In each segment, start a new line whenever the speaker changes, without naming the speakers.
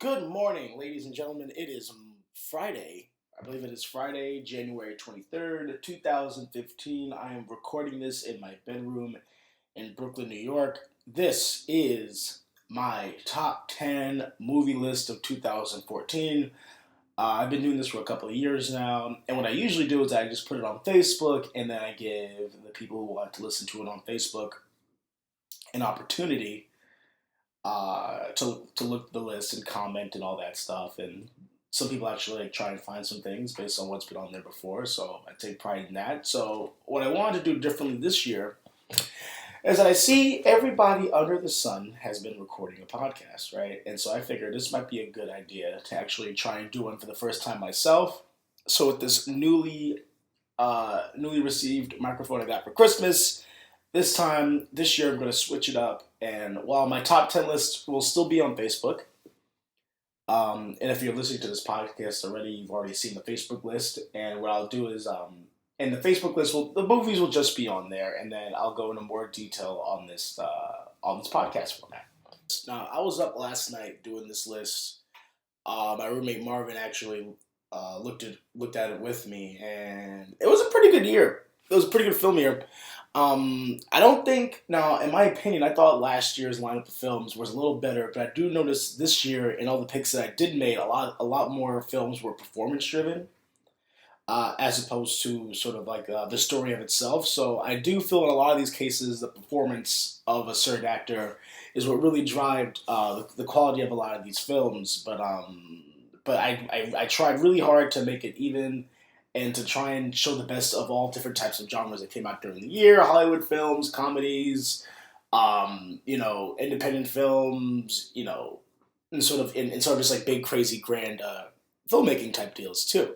Good morning, ladies and gentlemen. It is Friday. I believe it is Friday, January 23rd, 2015. I am recording this in my bedroom in Brooklyn, New York. This is my top 10 movie list of 2014. I've been doing this for a couple of years now, and what I usually do is I just put it on Facebook, and then I give the people who want to listen to it on Facebook an opportunity to look at the list and comment and all that stuff. And some people actually like try and find some things based on what's been on there before. So I take pride in that. So what I wanted to do differently this year is that I see everybody under the sun has been recording a podcast, right? And so I figured this might be a good idea to actually try and do one for the first time myself. So with this newly received microphone I got for Christmas, this year, I'm going to switch it up. And while my top 10 list will still be on Facebook, and if you're listening to this podcast already, you've already seen the Facebook list. And what I'll do is, in the Facebook list, the movies will just be on there, and then I'll go into more detail on this podcast format. Now, I was up last night doing this list. My roommate Marvin actually looked at it with me, and it was a pretty good year. It was a pretty good film year. I don't think, now, in my opinion, I thought last year's lineup of films was a little better, but I do notice this year, in all the picks that I did make, a lot more films were performance driven, as opposed to sort of like the story of itself. So I do feel in a lot of these cases, the performance of a certain actor is what really drives the quality of a lot of these films. But I tried really hard to make it even and to try and show the best of all different types of genres that came out during the year: Hollywood films, comedies, independent films, and sort of just like big, crazy, grand filmmaking type deals too.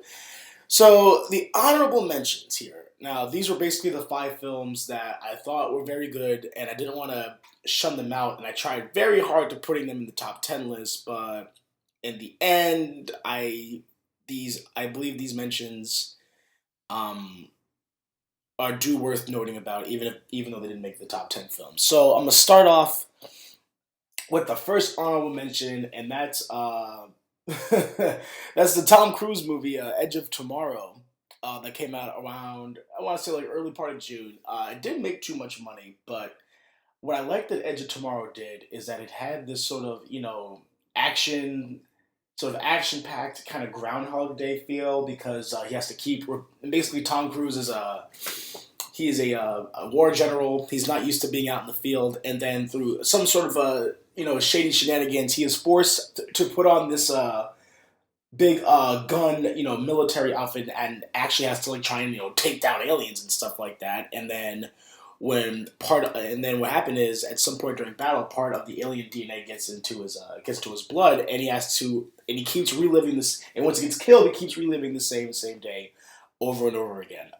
So the honorable mentions here. Now, these were basically the 5 films that I thought were very good, and I didn't want to shun them out, and I tried very hard to putting them in the top 10 list, but in the end, I believe these mentions um, are due worth noting about, even though they didn't make the top 10 films. So I'm gonna start off with the first honorable mention, and that's that's the Tom Cruise movie Edge of Tomorrow, that came out around, I want to say, like early part of June. It didn't make too much money, but what I liked that Edge of Tomorrow did is that it had this sort of action action packed kind of Groundhog Day feel, because he has to keep basically Tom Cruise is a war general. He's not used to being out in the field, and then through some sort of shady shenanigans, he is forced to put on this big gun military outfit, and actually has to like try and take down aliens and stuff like that. And then what happened is, at some point during battle, part of the alien DNA gets into his blood, and he keeps reliving this. And once he gets killed, he keeps reliving the same day over and over again.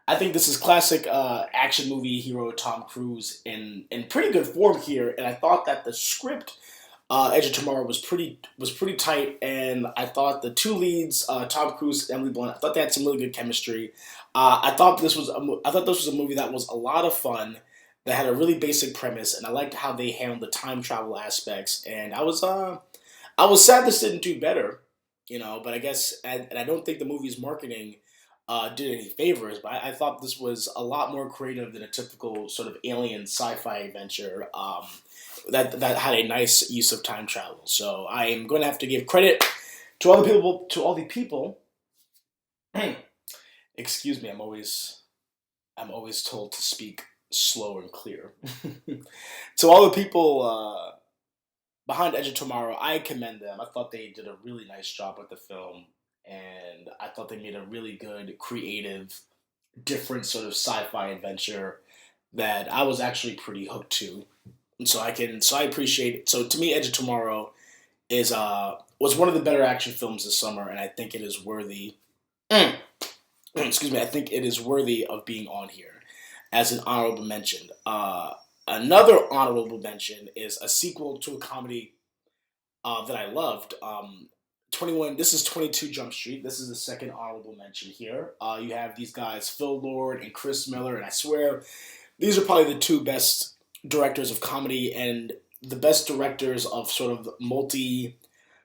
I think this is classic action movie hero Tom Cruise in pretty good form here, and I thought that the script, Edge of Tomorrow, was pretty tight, and I thought the two leads, Tom Cruise and Emily Blunt, I thought they had some really good chemistry. I thought this was a movie that was a lot of fun, that had a really basic premise, and I liked how they handled the time travel aspects. And I was sad this didn't do better, but I guess, and I don't think the movie's marketing did any favors, but I thought this was a lot more creative than a typical sort of alien sci-fi adventure that had a nice use of time travel. So I am going to have to give credit to all the people. Excuse me, I'm always told to speak slow and clear. To all the people behind Edge of Tomorrow, I commend them. I thought they did a really nice job with the film, and I thought they made a really good, creative, different sort of sci-fi adventure that I was actually pretty hooked to. And so I appreciate it. So to me, Edge of Tomorrow was one of the better action films this summer, and I think it is worthy. Excuse me. I think it is worthy of being on here as an honorable mention. Another honorable mention is a sequel to a comedy that I loved. 21. This is 22 Jump Street. This is the second honorable mention here. You have these guys, Phil Lord and Chris Miller, and I swear these are probably the two best directors of comedy, and the best directors of sort of multi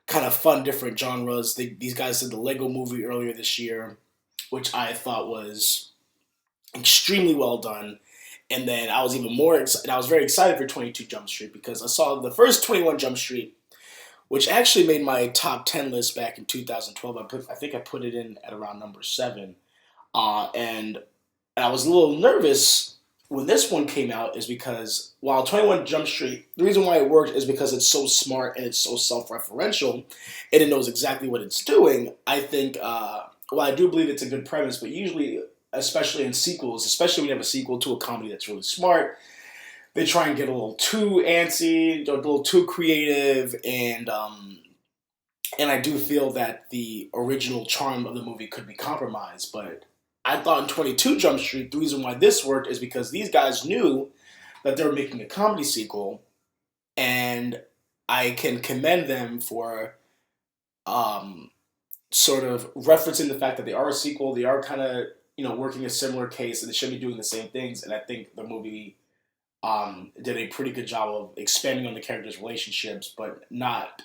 kind of fun different genres. These guys did the Lego Movie earlier this year, which I thought was extremely well done. And then I was even more excited. I was very excited for 22 Jump Street because I saw the first 21 Jump Street, which actually made my top 10 list back in 2012. I think I put it in at around number seven. And I was a little nervous when this one came out is because while 21 Jump Street, the reason why it worked is because it's so smart and it's so self-referential and it knows exactly what it's doing. I think, well, I do believe it's a good premise, but usually, especially in sequels, especially when you have a sequel to a comedy that's really smart, they try and get a little too antsy, a little too creative, and I do feel that the original charm of the movie could be compromised. But I thought in 22 Jump Street, the reason why this worked is because these guys knew that they were making a comedy sequel, and I can commend them for um, sort of referencing the fact that they are a sequel. They are kind of working a similar case, and they should be doing the same things. And I think the movie did a pretty good job of expanding on the characters' relationships, but not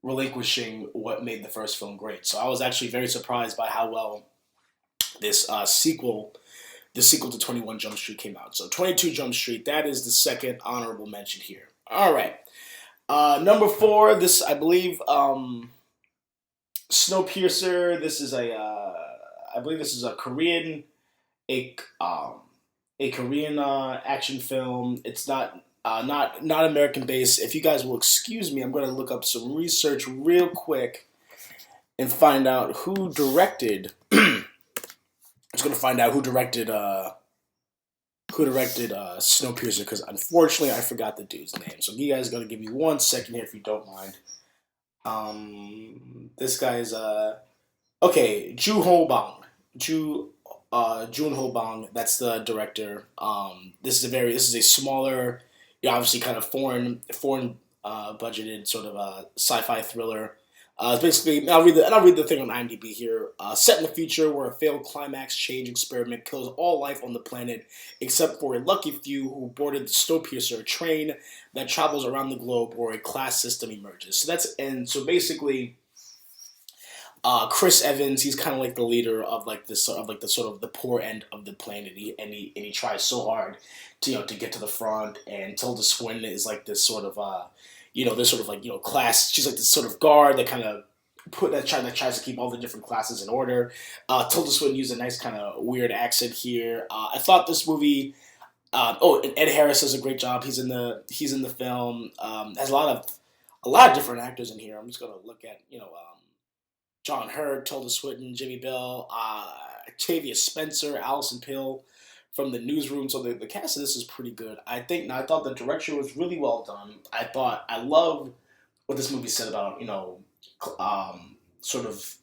relinquishing what made the first film great. So I was actually very surprised by how well this the sequel to 21 Jump Street came out. So 22 Jump Street, that is the second honorable mention here. All right. Number four, this, I believe, Snowpiercer. This is I believe this is a a Korean action film. It's not American based. If you guys will excuse me, I'm going to look up some research real quick and find out who directed. I'm just going to find out who directed Snowpiercer because unfortunately I forgot the dude's name. So you guys got to give me 1 second here if you don't mind. This guy's okay, Ju Ho Bang. Jun Ho Bang, that's the director. This is a smaller, obviously kind of foreign budgeted sort of sci-fi thriller. It's basically, I'll read the thing on IMDb here. Set in the future where a failed climax change experiment kills all life on the planet except for a lucky few who boarded the Snowpiercer, a train that travels around the globe where a class system emerges. So basically Chris Evans, he's kind of like the leader of like this of like the sort of the poor end of the planet. He tries so hard to to get to the front. And Tilda Swinton is like this sort of this sort of like class. She's like this sort of guard that kind of that tries to keep all the different classes in order. Tilda Swinton used a nice kind of weird accent here. I thought this movie. And Ed Harris does a great job. He's in the film. Has a lot of different actors in here. I'm just gonna look at John Hurt, Tilda Swinton, Jimmy Bell, Octavia Spencer, Allison Pill from the newsroom. So the cast of this is pretty good. I thought the direction was really well done. I love what this movie said about sort of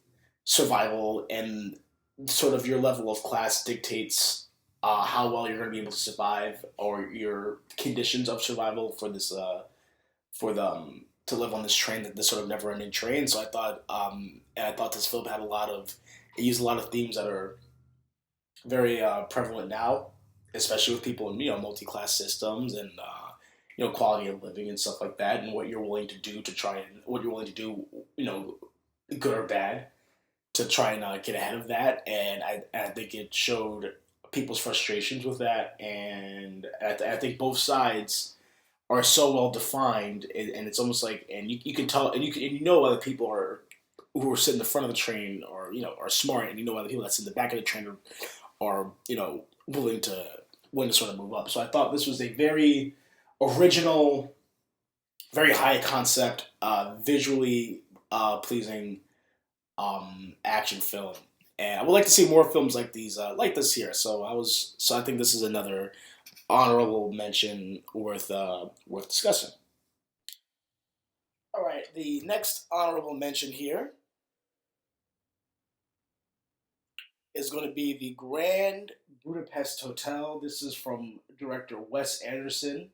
survival and sort of your level of class dictates how well you're going to be able to survive or your conditions of survival for this for them to live on this train, this sort of never-ending train. So I thought this film had it used a lot of themes that are very prevalent now, especially with people in multi-class systems and quality of living and stuff like that, and what you're willing to do, good or bad, to try and get ahead of that. And I think it showed people's frustrations with that, and I think both sides are so well defined, and it's almost like, and you can tell, and you know whether people are who are sitting in the front of the train or are smart, and you know whether people that's in the back of the train are willing to sort of move up. So I thought this was a very original, very high concept, visually pleasing action film, and I would like to see more films like these, like this here. So I think this is another honorable mention worth discussing. All right, the next honorable mention here is going to be the Grand Budapest Hotel. This is from director Wes Anderson.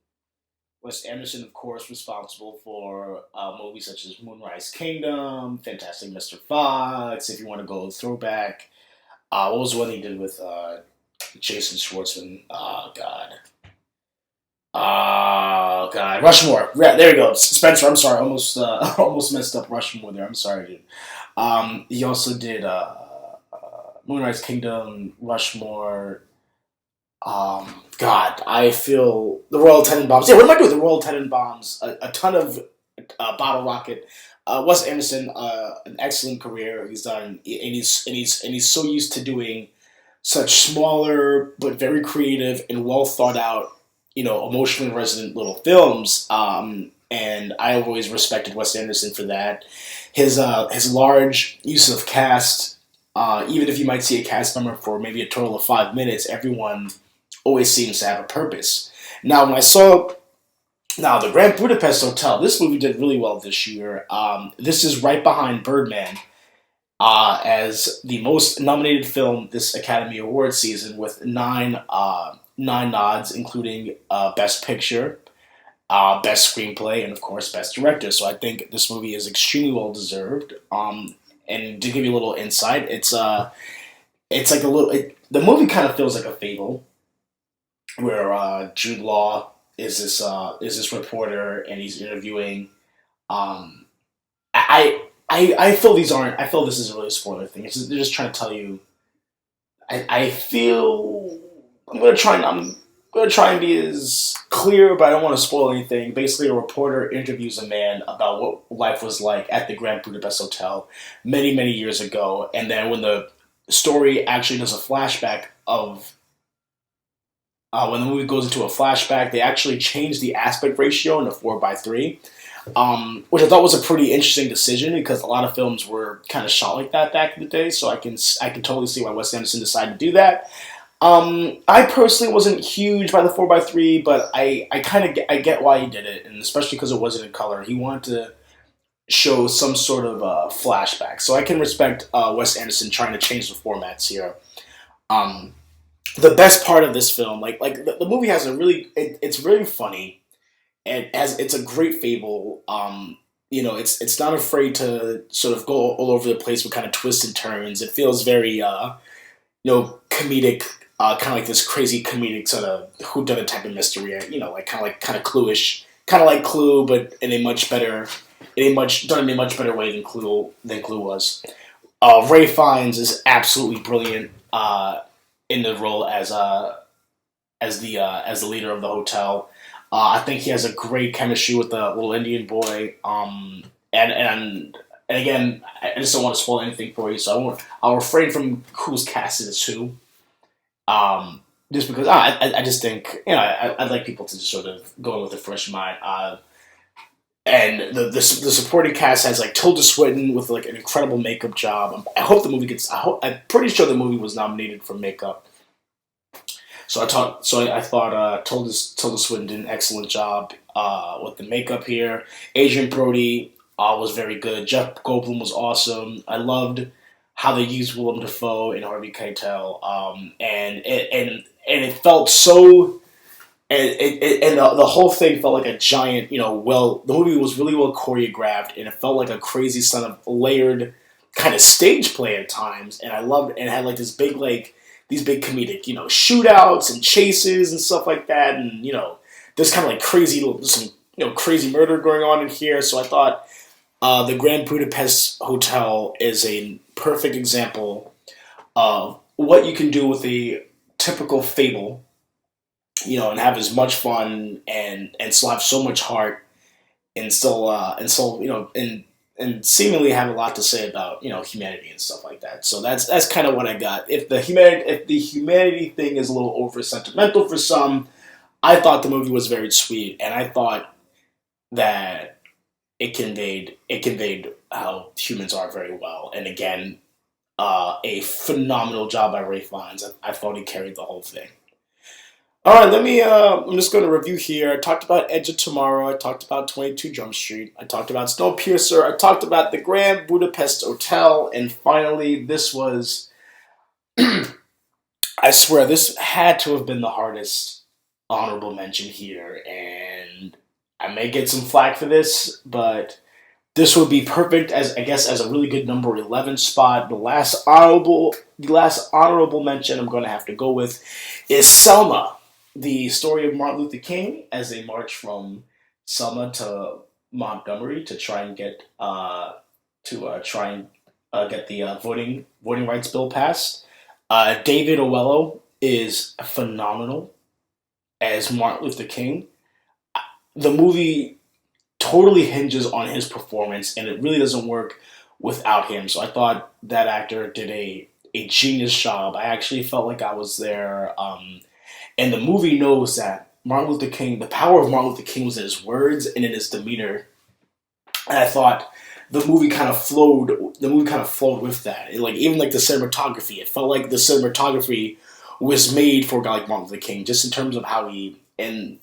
Wes Anderson, of course, responsible for movies such as Moonrise Kingdom, Fantastic Mr. Fox. If you want to go throwback, what was the one he did with Jason Schwartzman? Oh God, God, Rushmore. Yeah, there you go. Spencer. I'm sorry, almost almost messed up Rushmore there. I'm sorry, dude. He also did Moonrise Kingdom, Rushmore. God, I feel the Royal Tenenbaums. Yeah, what am I doing? The Royal Tenenbaums. A ton of Bottle Rocket. Wes Anderson, an excellent career he's done, and he's so used to doing such smaller but very creative and well thought out, emotionally resonant little films. And I have always respected Wes Anderson for that. His large use of cast, even if you might see a cast member for maybe a total of 5 minutes, everyone always seems to have a purpose. Now, when I saw the Grand Budapest Hotel, this movie did really well this year. This is right behind Birdman as the most nominated film this Academy Award season, with nine nods, including Best Picture, Best Screenplay, and of course Best Director. So I think this movie is extremely well deserved. And to give you a little insight, it's like the movie kind of feels like a fable, where Jude Law is this reporter and he's interviewing. Um, I feel these aren't. I feel this is a really spoiler thing. They're just trying to tell you. I feel I'm gonna try and be as clear, but I don't want to spoil anything. Basically, a reporter interviews a man about what life was like at the Grand Budapest Hotel many years ago, and then when the story actually does a flashback of when the movie goes into a flashback, they actually change the aspect ratio into 4:3, which I thought was a pretty interesting decision because a lot of films were kind of shot like that back in the day. So I can totally see why Wes Anderson decided to do that. I personally wasn't huge by the 4:3, but I kind of I get why he did it, and especially because it wasn't in color. He wanted to show some sort of flashback, so I can respect Wes Anderson trying to change the formats here. Um, the best part of this film, like the movie has it's very funny, and it's a great fable. It's not afraid to sort of go all over the place with kind of twists and turns. It feels very comedic, kind of like this crazy comedic sort of whodunit type of mystery. Like kind of Cluish, kind of like Clue, but done in a much better way than Clue was. Ray Fiennes is absolutely brilliant in the role as the leader of the hotel. I think he has a great chemistry with the little Indian boy. And again, I just don't want to spoil anything for you, so I'll refrain from who's casted as who. Just because I just think I'd like people to just sort of go in with a fresh mind. And the supporting cast has like Tilda Swinton with like an incredible makeup job. I hope the movie gets. I'm pretty sure the movie was nominated for makeup. I thought Tilda Swinton did an excellent job with the makeup here. Adrian Brody was very good. Jeff Goldblum was awesome. I loved how they used Willem Dafoe and Harvey Keitel, and it felt so. And the whole thing felt like a giant, the movie was really well choreographed, and it felt like a crazy son of layered kind of stage play at times. And I loved it. And it had like these big comedic, shootouts and chases and stuff like that. And, there's kind of like crazy murder going on in here. So I thought the Grand Budapest Hotel is a perfect example of what you can do with a typical fable, and have as much fun and still have so much heart and still and seemingly have a lot to say about humanity and stuff like that. So that's kind of what I got. If the humanity thing is a little over sentimental for some, I thought the movie was very sweet, and I thought that it conveyed how humans are very well. And again, a phenomenal job by Ray Fiennes. I thought he carried the whole thing. All right, let me. I'm just going to review here. I talked about Edge of Tomorrow. I talked about 22 Jump Street. I talked about Snowpiercer. I talked about the Grand Budapest Hotel, and finally, this was. I swear, this had to have been the hardest honorable mention here, and I may get some flack for this, but this would be perfect as I guess as a really good number 11 spot. The last honorable mention I'm going to have to go with is Selma. the story of Martin Luther King as they march from Selma to Montgomery to try and get the voting rights bill passed. David Oello is phenomenal as Martin Luther King. The movie totally hinges on his performance, and it really doesn't work without him. So I thought that actor did a genius job. I actually felt like I was there. And the movie knows that Martin Luther King, the power of Martin Luther King was in his words and in his demeanor. And I thought the movie kind of flowed. The movie kind of flowed with that. Like even like the cinematography, it felt like the cinematography was made for a guy like Martin Luther King, just in terms of how he and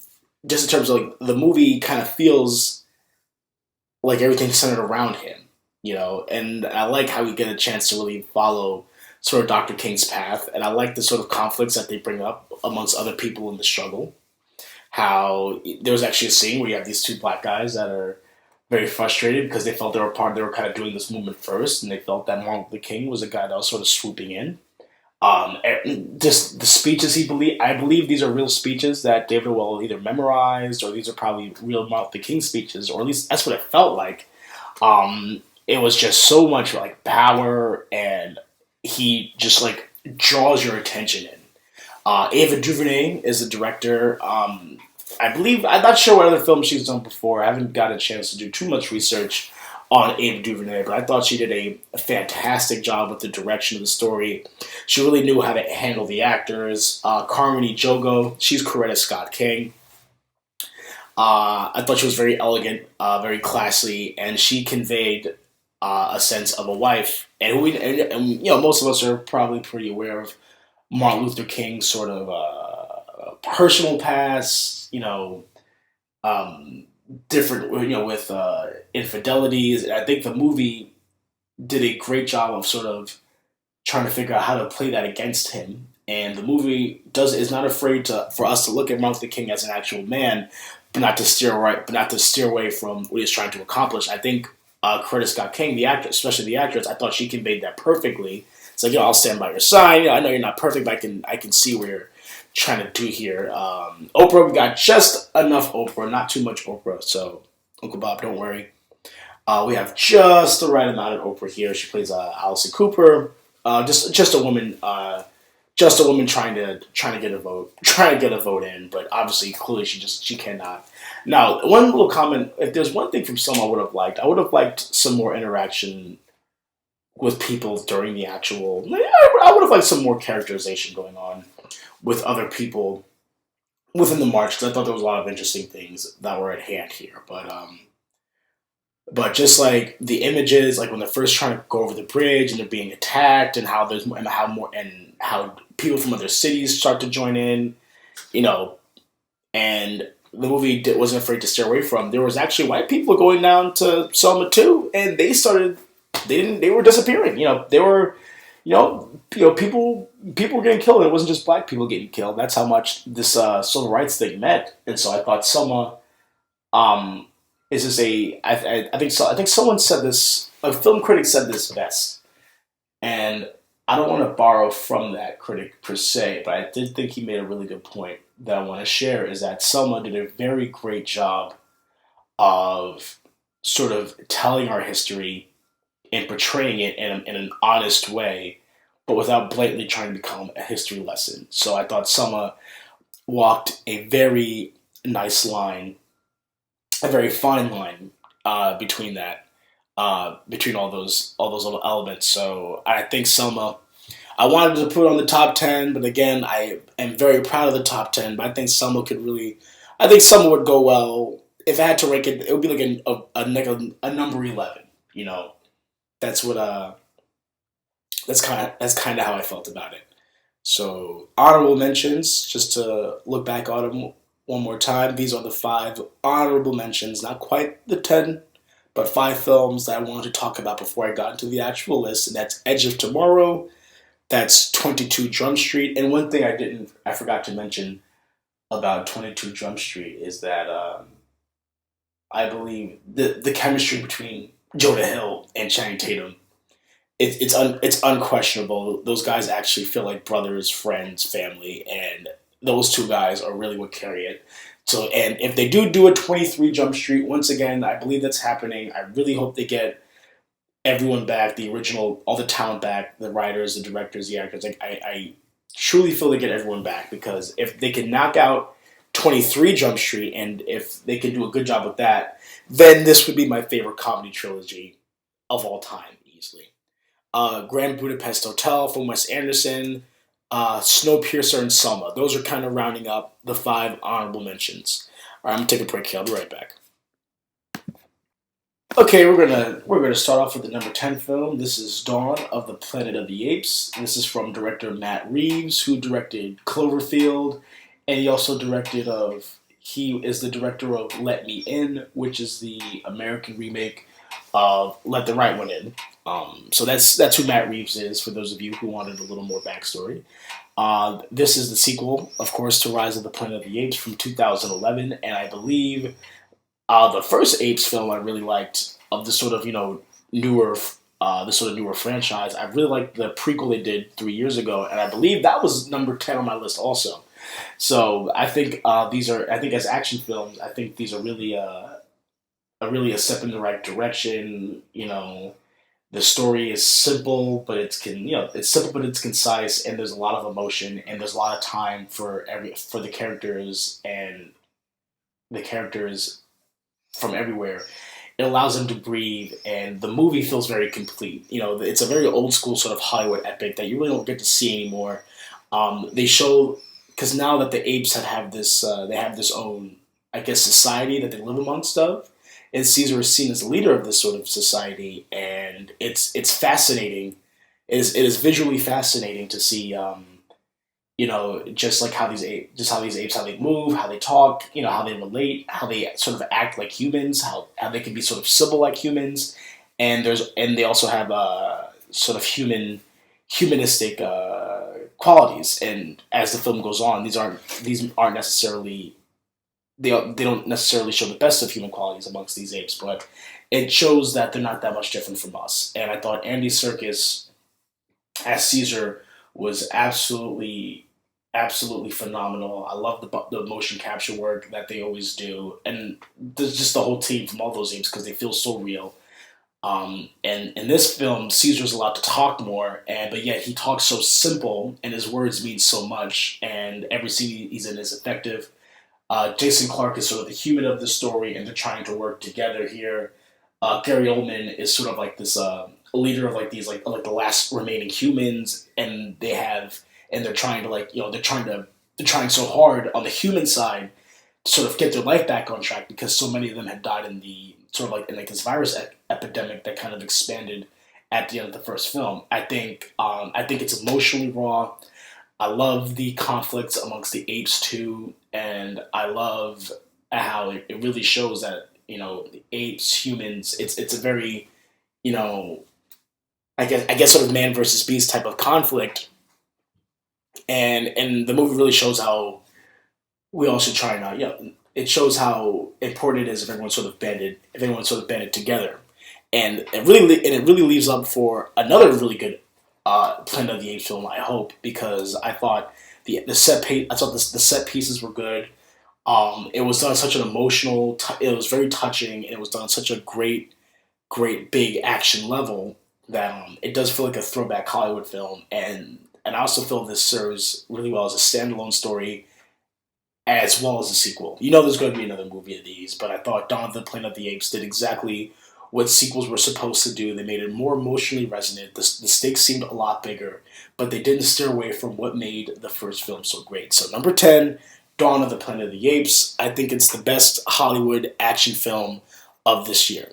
just in terms of like the movie kind of feels like everything's centered around him, you know. And I like how we get a chance to really follow sort of Dr. King's path, and I like the sort of conflicts that they bring up amongst other people in the struggle. How there was actually a scene where you have these two black guys that are very frustrated because they felt they were kind of doing this movement first, and they felt that Martin Luther King was a guy that was sort of swooping in. Just the speeches I believe these are real speeches that David Well either memorized, or these are probably real Martin Luther King speeches, or at least that's what it felt like. It was just so much like power, and he just like draws your attention in. Ava DuVernay is the director. I believe I'm not sure what other films she's done before. I haven't got a chance to do too much research on Ava DuVernay, but I thought she did a fantastic job with the direction of the story. She really knew how to handle the actors. Carmen Ejogo, she's Coretta Scott King. I thought she was very elegant, very classy, and she conveyed a sense of a wife. And you know, most of us are probably pretty aware of Martin Luther King's sort of personal past, you know, um, different, you know, with infidelities. And I think the movie did a great job of sort of trying to figure out how to play that against him. And the movie is not afraid to for us to look at Martin Luther King as an actual man, but not to steer away from what he's trying to accomplish. I think Coretta Scott King, the actress, especially the actress, I thought she conveyed that perfectly. It's like, yo, I'll stand by your side. You know, I know you're not perfect, but I can see what you're trying to do here. Oprah, we got just enough Oprah, not too much Oprah. So, Uncle Bob, don't worry. We have just the right amount of Oprah here. She plays Allison Cooper. Just a woman, just a woman trying to get a vote, trying to get a vote in. But obviously, clearly, she cannot. Now, one little comment: if there's one thing from some I would have liked some more interaction with people during the actual. I would have liked some more characterization going on with other people within the march, because I thought there was a lot of interesting things that were at hand here. But just like the images, like when they're first trying to go over the bridge and they're being attacked, and how people from other cities start to join in, you know, and the movie wasn't afraid to steer away from. There was actually white people going down to Selma too, and they were disappearing. You know, they were, people were getting killed. It wasn't just black people getting killed. That's how much this civil rights thing meant. And so I thought Selma, is this I think so. I think someone said this. A film critic said this best, and I don't want to borrow from that critic per se, but I did think he made a really good point that I want to share. Is that Selma did a very great job of sort of telling our history and portraying it in an honest way, but without blatantly trying to become a history lesson. So I thought Selma walked a very nice line, a very fine line between that, between all those little elements. So I think Selma. I wanted to put it on the top 10, but again, I am very proud of the top 10. But I think Selma could really. I think Selma would go well. If I had to rank it, it would be like a number 11. You know, that's what that's kind of how I felt about it. So honorable mentions, just to look back on them one more time. These are the 5 honorable mentions, not quite the 10, but 5 films that I wanted to talk about before I got into the actual list. And that's Edge of Tomorrow, that's 22 Jump Street, and one thing I forgot to mention about 22 Jump Street is that I believe the chemistry between Jonah Hill and Channing Tatum, it's unquestionable. Those guys actually feel like brothers, friends, family, and those two guys are really what carry it. So, and if they do a 23 Jump Street, once again, I believe that's happening. I really hope they get everyone back, the original, all the talent back, the writers, the directors, the actors. Like, I truly feel they get everyone back because if they can knock out 23 Jump Street and if they can do a good job with that, then this would be my favorite comedy trilogy of all time, easily. Grand Budapest Hotel from Wes Anderson, Snowpiercer, and Selma. Those are kind of rounding up the five honorable mentions. All right, I'm gonna take a break here. I'll be right back. Okay, we're gonna start off with the number 10 film. This is Dawn of the Planet of the Apes. This is from director Matt Reeves, who directed Cloverfield, and he also directed of he is the director of Let Me In, which is the American remake of Let the Right One In. So that's who Matt Reeves is. For those of you who wanted a little more backstory, this is the sequel, of course, to Rise of the Planet of the Apes from 2011, and I believe the first Apes film I really liked of the sort of newer the sort of newer franchise. I really liked the prequel they did 3 years ago, and I believe that was number 10 on my list also. So I think I think as action films, I think these are really really a step in the right direction. The story is simple, but it's simple, but it's concise, and there's a lot of emotion, and there's a lot of time for the characters and the characters from everywhere. It allows them to breathe, and the movie feels very complete. It's a very old school sort of Hollywood epic that you really don't get to see anymore. They show because now that the apes have this, they have this own, I guess, society that they live amongst of, and Caesar is seen as the leader of this sort of society, and it's fascinating. It is visually fascinating to see. Just like how these apes, how they move, how they talk, how they relate, how they sort of act like humans, how they can be sort of civil like humans, and they also have sort of humanistic qualities. And as the film goes on, these aren't necessarily they don't necessarily show the best of human qualities amongst these apes, but it shows that they're not that much different from us. And I thought Andy Serkis as Caesar was absolutely phenomenal. I love the motion capture work that they always do, and there's just the whole team from all those games because they feel so real. And in this film, Caesar's allowed to talk more, but yet he talks so simple, and his words mean so much, and every scene he's in is effective. Jason Clarke is sort of the human of the story, and they're trying to work together here. Gary Oldman is sort of like this leader of like these like the last remaining humans, and they're trying to they're trying so hard on the human side to sort of get their life back on track because so many of them had died in the sort of like in like this virus epidemic that kind of expanded at the end of the first film. I think it's emotionally raw. I love the conflicts amongst the apes too, and I love how it really shows that the apes, humans. It's a very you know I guess sort of man versus beast type of conflict, and the movie really shows how we all should try not. It shows how important it is if everyone sort of banded together, and it really leaves up for another really good Planet of the Apes film. I hope because I thought the set pieces were good. It was done such an it was very touching, and it was done on such a great big action level that it does feel like a throwback Hollywood film, and I also feel this serves really well as a standalone story as well as a sequel. There's going to be another movie of these, but I thought Dawn of the Planet of the Apes did exactly what sequels were supposed to do. They made it more emotionally resonant. The stakes seemed a lot bigger, but they didn't steer away from what made the first film so great. So number 10, Dawn of the Planet of the Apes. I think it's the best Hollywood action film of this year.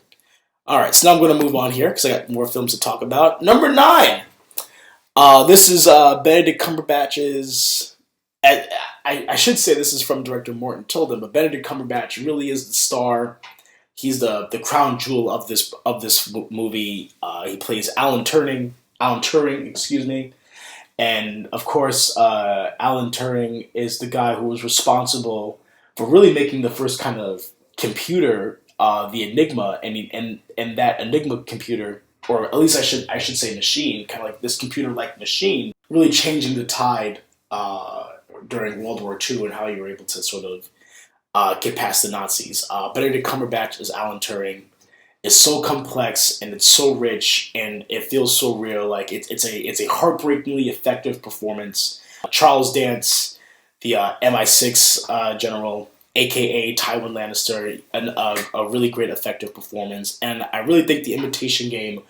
All right, so now I'm going to move on here because I got more films to talk about. Number 9. This is Benedict Cumberbatch's. I should say this is from director Morton Tilden, but Benedict Cumberbatch really is the star. He's the crown jewel of this movie. He plays Alan Turing, excuse me, and of course, Alan Turing is the guy who was responsible for really making the first kind of computer, the Enigma, and that Enigma computer, or at least I should say machine, kind of like this computer-like machine, really changing the tide, during World War II and how you were able to sort of get past the Nazis. Benedict Cumberbatch as Alan Turing is so complex and it's so rich and it feels so real. Like it's a heartbreakingly effective performance. Charles Dance, the MI6 general, aka Tywin Lannister, a really great effective performance. And I really think the Imitation Game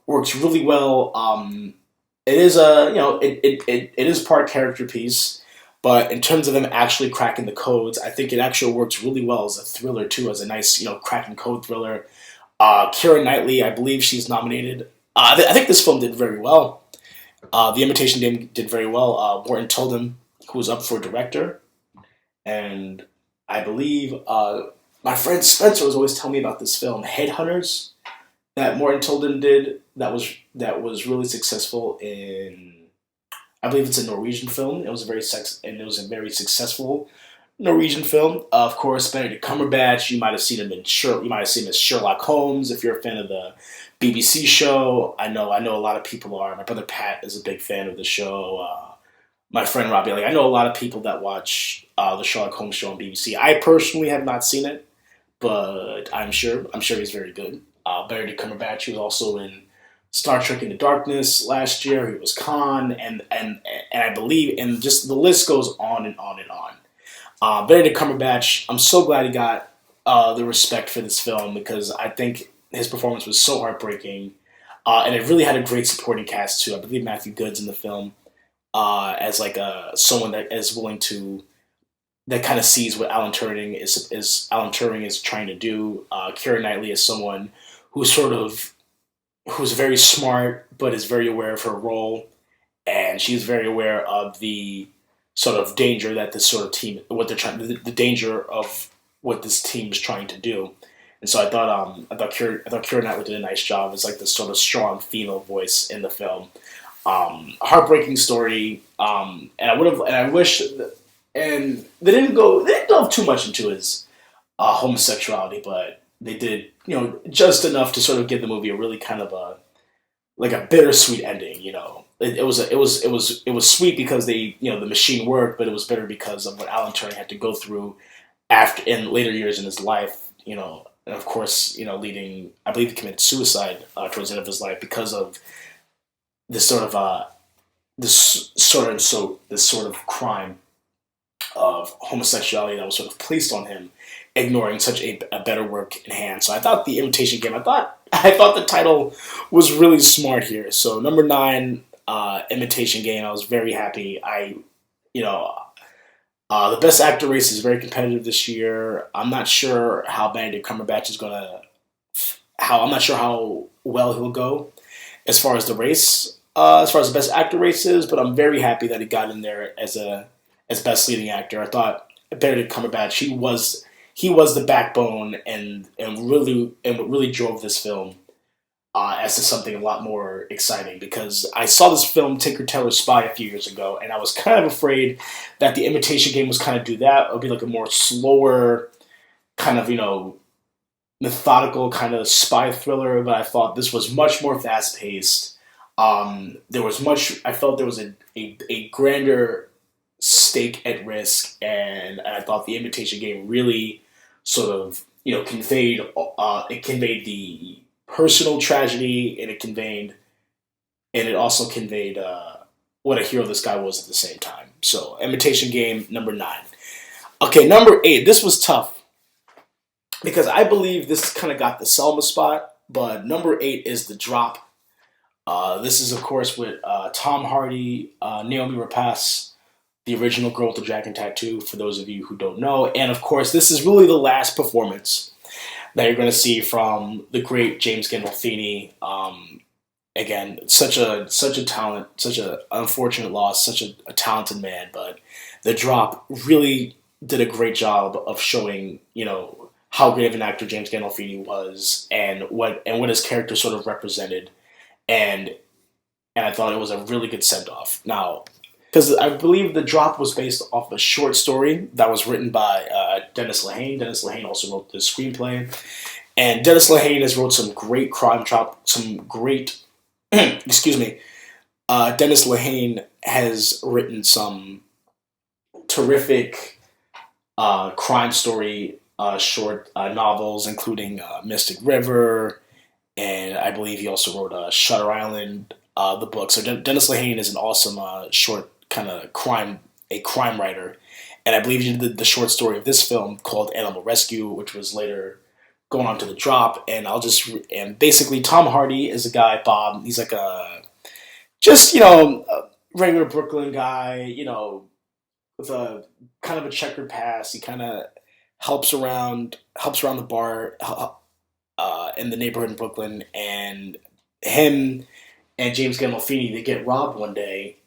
works really well. It is a it is part character piece, but in terms of them actually cracking the codes, I think it actually works really well as a thriller too, as a nice cracking code thriller. Keira Knightley, I believe she's nominated. I think this film did very well. The Imitation Game did very well. Morton Tilden, who was up for director, and I believe my friend Spencer was always telling me about this film, Headhunters, that Morton Tilden did. That was really successful in. I believe it's a Norwegian film. It was a very successful Norwegian film. Of course, Benedict Cumberbatch. You might have seen him You might have seen him as Sherlock Holmes if you're a fan of the BBC show. I know a lot of people are. My brother Pat is a big fan of the show. My friend Robbie, I know a lot of people that watch the Sherlock Holmes show on BBC. I personally have not seen it, but I'm sure he's very good. Benedict Cumberbatch, he was also in Star Trek Into Darkness last year. He was Khan, and I believe, and just the list goes on and on and on. Benedict Cumberbatch, I'm so glad he got the respect for this film because I think his performance was so heartbreaking, and it really had a great supporting cast too. I believe Matthew Good's in the film as someone that is willing to that kind of sees what Alan Turing is trying to do. Keira Knightley is someone who's very smart but is very aware of her role, and she's very aware of the sort of danger that this sort of team, the danger of what this team is trying to do. And so Keira Knightley did a nice job as this sort of strong female voice in the film. A heartbreaking story, I wish, and they didn't delve too much into his homosexuality, but they did, just enough to sort of give the movie a really kind of a bittersweet ending. It was sweet because the machine worked, but it was bitter because of what Alan Turing had to go through in later years in his life. And of course, leading, I believe he committed suicide towards the end of his life because of this sort of crime of homosexuality that was sort of placed on him, ignoring such a better work in hand. So I thought the Imitation Game. I thought the title was really smart here. So number 9, Imitation Game. I was very happy. The Best Actor race is very competitive this year. I'm not sure how Benedict Cumberbatch is gonna. I'm not sure how well he'll go as far as the race, as far as the Best Actor race is. But I'm very happy that he got in there as Best Leading Actor. I thought Benedict Cumberbatch, he was the backbone and really drove this film as to something a lot more exciting, because I saw this film Tinker Tailor Spy a few years ago, and I was kind of afraid that the Imitation Game was kind of do that. It would be like a more slower kind of methodical kind of spy thriller, but I thought this was much more fast paced. I felt there was a grander stake at risk, and I thought the Imitation Game really sort of conveyed the personal tragedy, and it also conveyed what a hero this guy was at the same time. So Imitation Game, number 9. Okay, number 8. This was tough because I believe this kind of got the Selma spot, but number 8 is The Drop. This is, of course, with Tom Hardy, Naomi Rapace, the original Girl with the Dragon Tattoo, for those of you who don't know. And, of course, this is really the last performance that you're going to see from the great James Gandolfini. Again, such a talent, such an unfortunate loss, such a talented man. But The Drop really did a great job of showing, how great of an actor James Gandolfini was, and what his character sort of represented. And I thought it was a really good send-off. Now, because I believe The Drop was based off a short story that was written by Dennis Lehane. Dennis Lehane also wrote the screenplay. And Dennis Lehane has wrote some great excuse me. Dennis Lehane has written some terrific crime story short novels, including Mystic River, and I believe he also wrote Shutter Island, the book. So Dennis Lehane is an awesome short kind of a crime writer, and I believe he did the short story of this film called Animal Rescue, which was later going on to the drop. And and basically Tom Hardy is a guy, Bob. He's like a just a regular Brooklyn guy, with a kind of a checkered past. He kind of helps around the bar in the neighborhood in Brooklyn, and him and James Gandolfini, they get robbed one day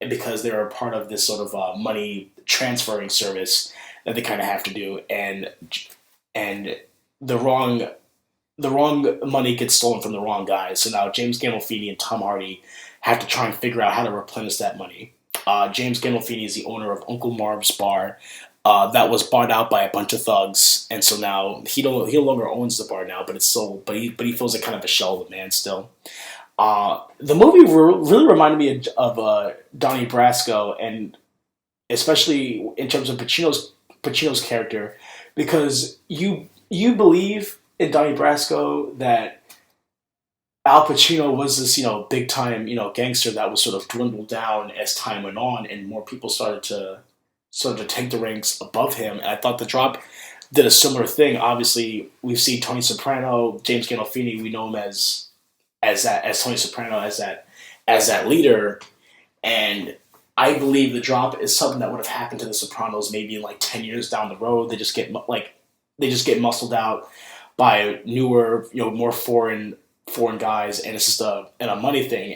because they're a part of this sort of money transferring service that they kind of have to do, and the wrong money gets stolen from the wrong guys. So now James Gandolfini and Tom Hardy have to try and figure out how to replenish that money. James Gandolfini is the owner of Uncle Marv's bar. That was bought out by a bunch of thugs, and so now he no longer owns the bar now, but it's sold. But he feels like kind of a shell of a man still. The movie really reminded me of Donnie Brasco, and especially in terms of Pacino's character, because you believe in Donnie Brasco that Al Pacino was this big time gangster that was sort of dwindled down as time went on, and more people started to take the ranks above him. And I thought The Drop did a similar thing. Obviously, we've seen Tony Soprano, James Gandolfini. We know him as Tony Soprano, as that leader. And I believe The Drop is something that would have happened to the Sopranos maybe in like 10 years down the road. They just get muscled out by newer, more foreign guys, and it's just a money thing.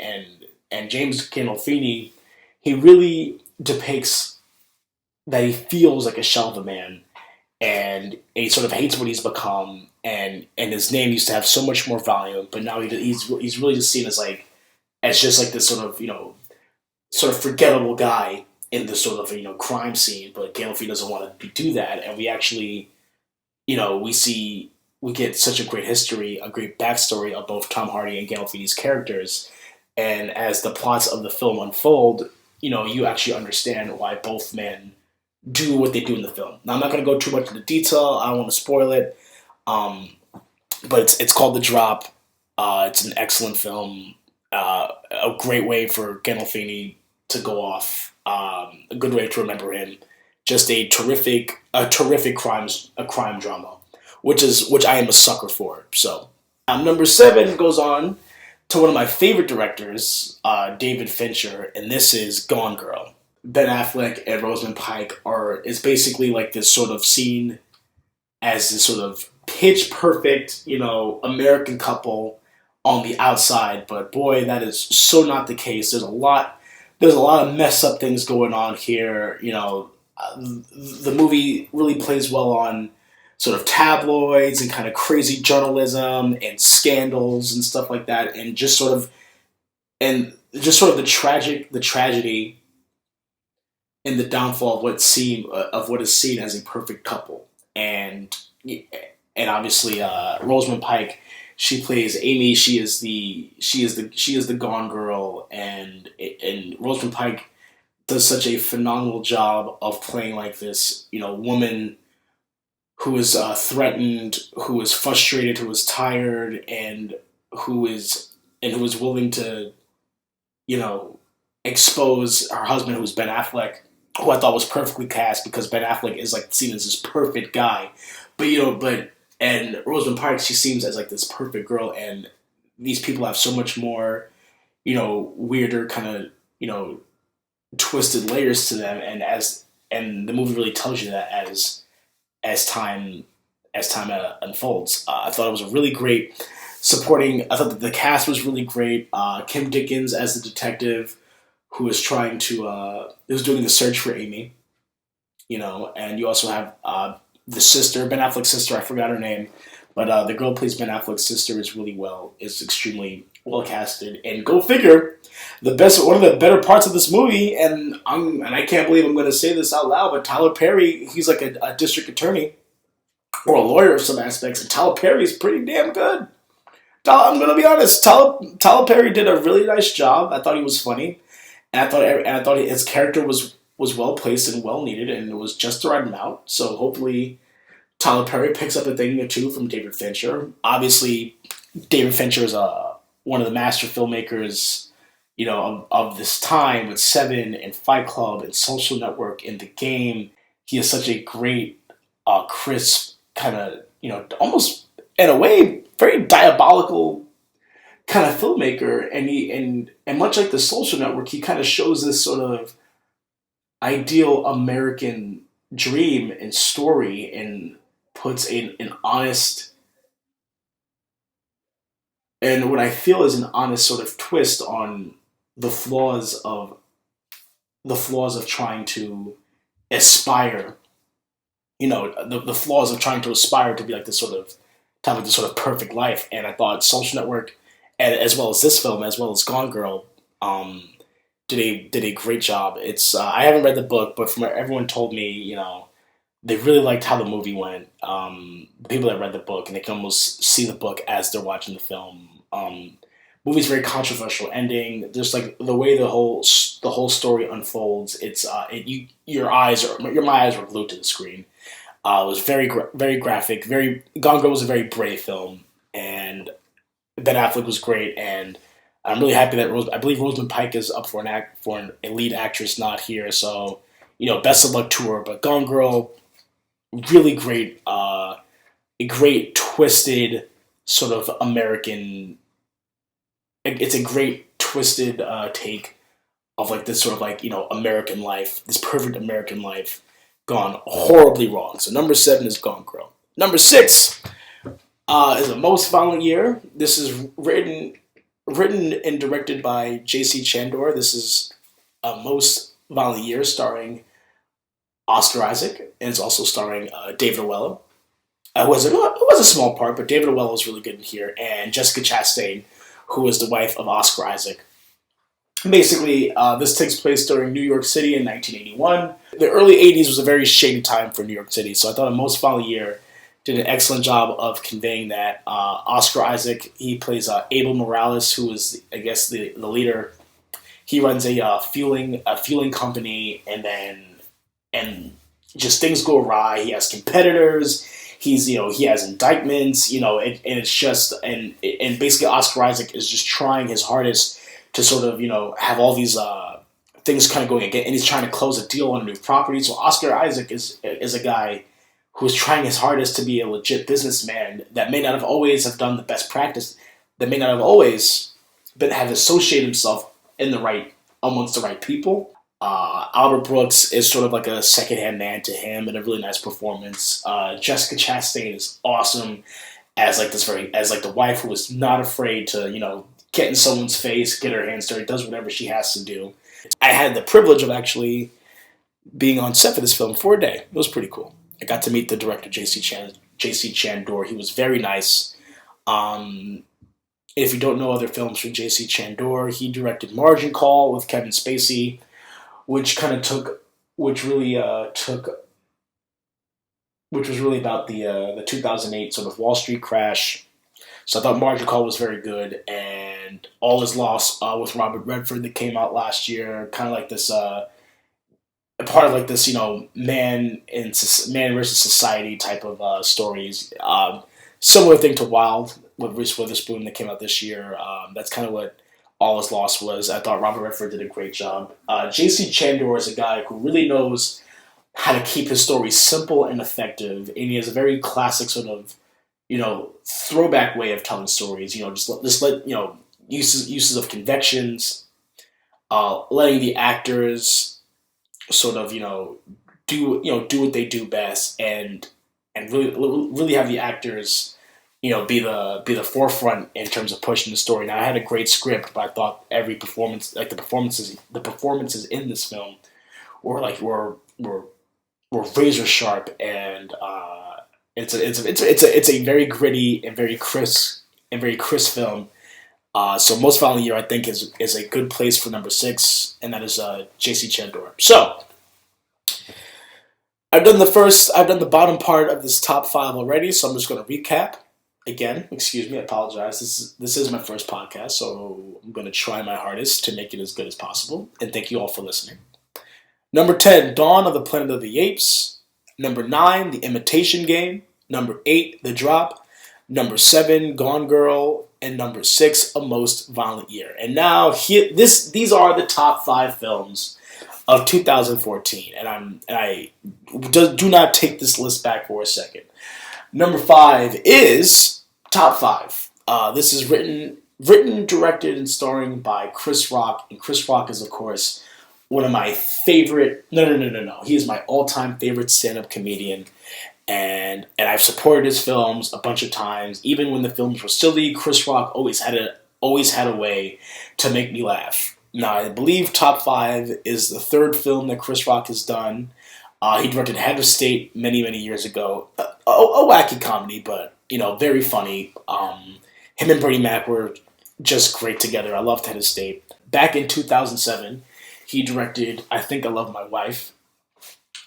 And James Gandolfini, he really depicts that he feels like a shell of a man, and he sort of hates what he's become, and his name used to have so much more value, but now he's really just seen as just like this sort of forgettable guy in this sort of crime scene. But Gandolfini doesn't want to do that, and we actually we get such a great history, a great backstory of both Tom Hardy and Gandolfini's characters, and as the plots of the film unfold, you actually understand why both men do what they do in the film. Now, I'm not going to go too much into detail. I don't want to spoil it. But it's called The Drop. It's an excellent film. A great way for Gandolfini to go off. A good way to remember him. Just a terrific crime drama, which I am a sucker for. So, number 7 goes on to one of my favorite directors, David Fincher, and this is Gone Girl. Ben Affleck and Rosamund Pike is basically like this sort of seen as this sort of pitch perfect, American couple on the outside, but boy, that is so not the case. There's a lot of mess up things going on here. The movie really plays well on sort of tabloids and kind of crazy journalism and scandals and stuff like that, and just sort of the tragedy and the downfall of what is seen as a perfect couple. And obviously Rosamund Pike, she plays Amy. She is the Gone Girl, and Rosamund Pike does such a phenomenal job of playing like this woman who is threatened, who is frustrated, who is tired, and who is willing to expose her husband, who's Ben Affleck, who I thought was perfectly cast because Ben Affleck is like seen as this perfect guy, and Rosamund Pike, she seems as like this perfect girl, and these people have so much more, weirder kind of, twisted layers to them, and the movie really tells you that as time unfolds. I thought it was a really great supporting. I thought that the cast was really great. Kim Dickens as the detective, who is who's doing the search for Amy, and you also have the sister, Ben Affleck's sister. I forgot her name, but the girl who plays Ben Affleck's sister is extremely well casted. And go figure, one of the better parts of this movie, and I can't believe I'm going to say this out loud, but Tyler Perry, he's like a district attorney or a lawyer of some aspects, and Tyler Perry is pretty damn good. I'm going to be honest, Tyler Perry did a really nice job. I thought he was funny. And I thought his character was was well placed and well needed, and it was just the right amount. So hopefully Tyler Perry picks up a thing or two from David Fincher. Obviously, David Fincher is one of the master filmmakers, of this time with Seven and Fight Club and Social Network and The Game. He is such a great, crisp kind of, almost in a way very diabolical kind of filmmaker. And and much like The Social Network, he kind of shows this sort of ideal American dream and story and puts an honest and what I feel is an honest sort of twist on the flaws of trying to aspire, the flaws of trying to aspire to be like this sort of to have like this sort of perfect life. And I thought Social Network, and as well as this film, as well as Gone Girl, um, did a great job. It's I haven't read the book, but from what everyone told me, they really liked how the movie went. The people that read the book, and they can almost see the book as they're watching the film. Movie's very controversial ending. Just like the way the whole story unfolds, it's my eyes were glued to the screen. It was very graphic. Gone Girl was a very brave film, and Ben Affleck was great. And I'm really happy that I believe Rosamund Pike is up for a lead actress nod here. So best of luck to her. But Gone Girl, really great, a great twisted sort of American. It's a great twisted take of like this sort of like American life, this perfect American life gone horribly wrong. So number 7 is Gone Girl. Number 6 is A Most Violent Year. This is written and directed by J.C. Chandor. This is A Most Violent Year starring Oscar Isaac, and it's also starring David Oyelowo. It was a small part, but David Oyelowo was really good in here, and Jessica Chastain, who is the wife of Oscar Isaac. Basically, this takes place during New York City in 1981. The early 80s was a very shady time for New York City, so I thought A Most Violent Year did an excellent job of conveying that. Oscar Isaac, he plays Abel Morales, who is, I guess, the leader. He runs a fueling company, and just things go awry. He has competitors. He has indictments. And it's just and basically Oscar Isaac is just trying his hardest to sort of have all these things kind of going again, and he's trying to close a deal on a new property. So Oscar Isaac is a guy who's trying his hardest to be a legit businessman that may not have always have done the best practice, that may not have always but have associated himself amongst the right people. Albert Brooks is sort of like a secondhand man to him, and a really nice performance. Jessica Chastain is awesome as like the wife who is not afraid to get in someone's face, get her hands dirty, does whatever she has to do. I had the privilege of actually being on set for this film for a day. It was pretty cool. I got to meet the director, J.C. Chandor. He was very nice. If you don't know other films from J.C. Chandor, he directed Margin Call with Kevin Spacey, which kind of which was really about the 2008 sort of Wall Street crash. So I thought Margin Call was very good, and All Is Lost with Robert Redford that came out last year, kind of like this, part of like this, man versus society type of stories. Similar thing to Wild with Reese Witherspoon that came out this year. That's kind of what All Is Lost was. I thought Robert Redford did a great job. J.C. Chandor is a guy who really knows how to keep his stories simple and effective, and he has a very classic sort of, throwback way of telling stories. Just let uses of convections, letting the actors sort of do what they do best, and really have the actors be the forefront in terms of pushing the story. Now I had a great script, but I thought every performance, like the performances in this film were razor sharp, and it's a very gritty and very crisp film. So Most Violent Year I think is a good place for number 6, and that is J.C. Chandor. So I've done the bottom part of this top 5 already, so I'm just going to recap. Again, excuse me, I apologize. This is my first podcast, so I'm going to try my hardest to make it as good as possible. And thank you all for listening. Number 10, Dawn of the Planet of the Apes. Number 9, The Imitation Game. Number 8, The Drop. Number 7, Gone Girl. And number 6, A Most Violent Year. And now these are the top 5 films of 2014, and I do not take this list back for a second. Number 5 is top 5. This is written, directed, and starring by Chris Rock, and Chris Rock is, of course, one of my favorite. No. He is my all-time favorite stand-up comedian, and I've supported his films a bunch of times. Even when the films were silly, Chris Rock always had a way to make me laugh. Now, I believe Top 5 is the third film that Chris Rock has done. He directed Head of State many, many years ago. A wacky comedy, but, very funny. Him and Bernie Mac were just great together. I loved Head of State. Back in 2007, he directed I Think I Love My Wife,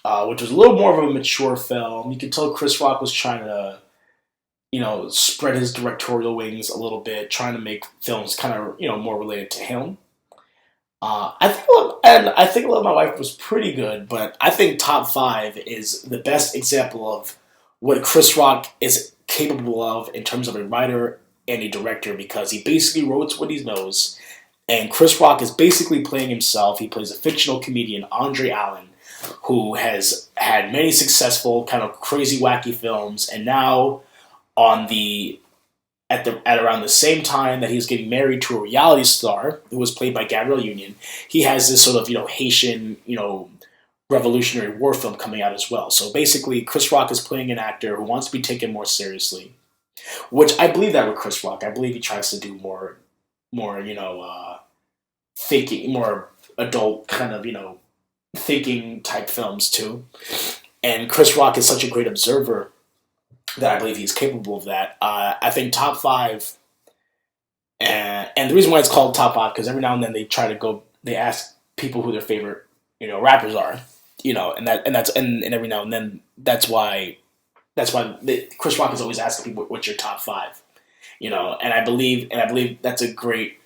which was a little more of a mature film. You could tell Chris Rock was trying to, spread his directorial wings a little bit, trying to make films kind of, more related to him. I think Love My Wife was pretty good, but I think Top 5 is the best example of what Chris Rock is capable of in terms of a writer and a director, because he basically wrote what he knows, and Chris Rock is basically playing himself. He plays a fictional comedian, Andre Allen, who has had many successful, kind of crazy, wacky films, and now on the at around the same time that he's getting married to a reality star who was played by Gabrielle Union, he has this sort of Haitian Revolutionary War film coming out as well. So basically, Chris Rock is playing an actor who wants to be taken more seriously, which I believe that with Chris Rock. I believe he tries to do more thinking, more adult kind of thinking type films too. And Chris Rock is such a great observer that I believe he's capable of that. I think Top 5, and the reason why it's called Top 5, because every now and then they ask people who their favorite rappers are, and every now and then Chris Rock is always asking people, what's your top 5, and I believe that's a great.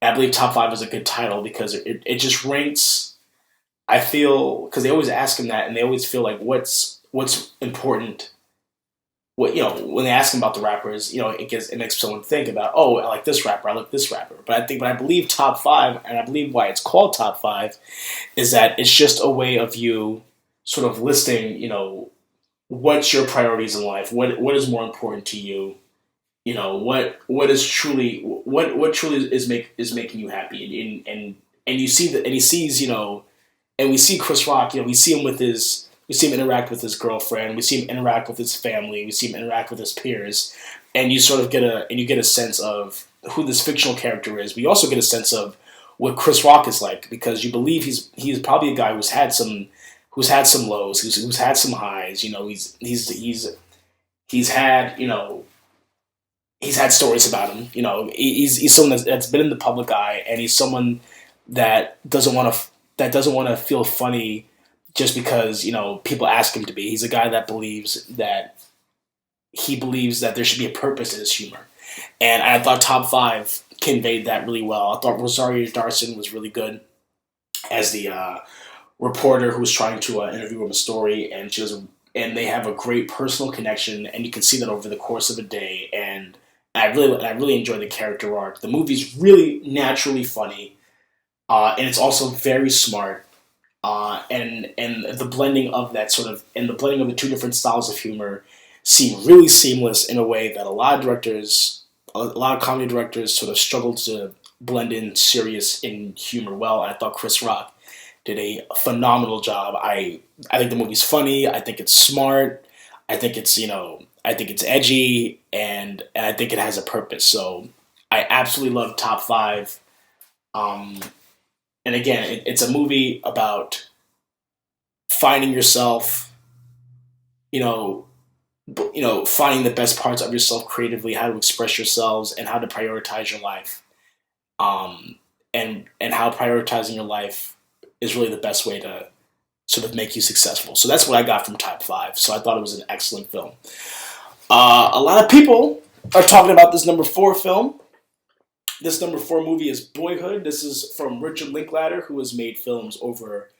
I believe Top 5 is a good title because it just ranks. I feel, because they always ask him that, and they always feel like what's important. What when they ask him about the rappers, it makes someone think about, oh, I like this rapper, I like this rapper. But I believe Top 5, and I believe why it's called Top 5, is that it's just a way of you sort of listing, what's your priorities in life, what is more important to you, what is truly what truly is making you happy, and you see that, and he sees, and we see Chris Rock, we see him interact with his girlfriend. We see him interact with his family. We see him interact with his peers, and you sort of get a sense of who this fictional character is. We also get a sense of what Chris Rock is like, because you believe he's probably a guy who's had some lows, who's had some highs. He's had he's had stories about him. He's someone that's been in the public eye, and he's someone that doesn't want to feel funny just because people ask him to be. He's a guy that believes that there should be a purpose in his humor, and I thought Top 5 conveyed that really well. I thought Rosario Dawson was really good as the reporter who was trying to interview him a story, and and they have a great personal connection, and you can see that over the course of a day. And I really enjoyed the character arc. The movie's really naturally funny, and it's also very smart. And the blending of the two different styles of humor seem really seamless in a way that a lot of comedy directors sort of struggle to blend in serious and humor well. And I thought Chris Rock did a phenomenal job. I think the movie's funny. I think it's smart. I think it's edgy, and I think it has a purpose. So I absolutely love Top 5. And again, it's a movie about finding yourself, finding the best parts of yourself creatively, how to express yourselves, and how to prioritize your life, and how prioritizing your life is really the best way to sort of make you successful. So that's what I got from Top 5. So I thought it was an excellent film. A lot of people are talking about this number 4 film. This number 4 movie is Boyhood. This is from Richard Linklater, who has made films over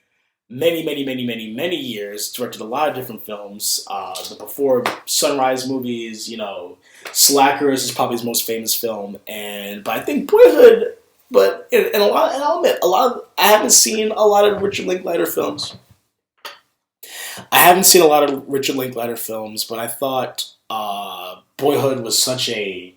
many years. Directed a lot of different films. The Before Sunrise movies, Slackers is probably his most famous film, but I think Boyhood. But and I'll admit, I haven't seen a lot of Richard Linklater films. I haven't seen a lot of Richard Linklater films, but I thought Boyhood was such a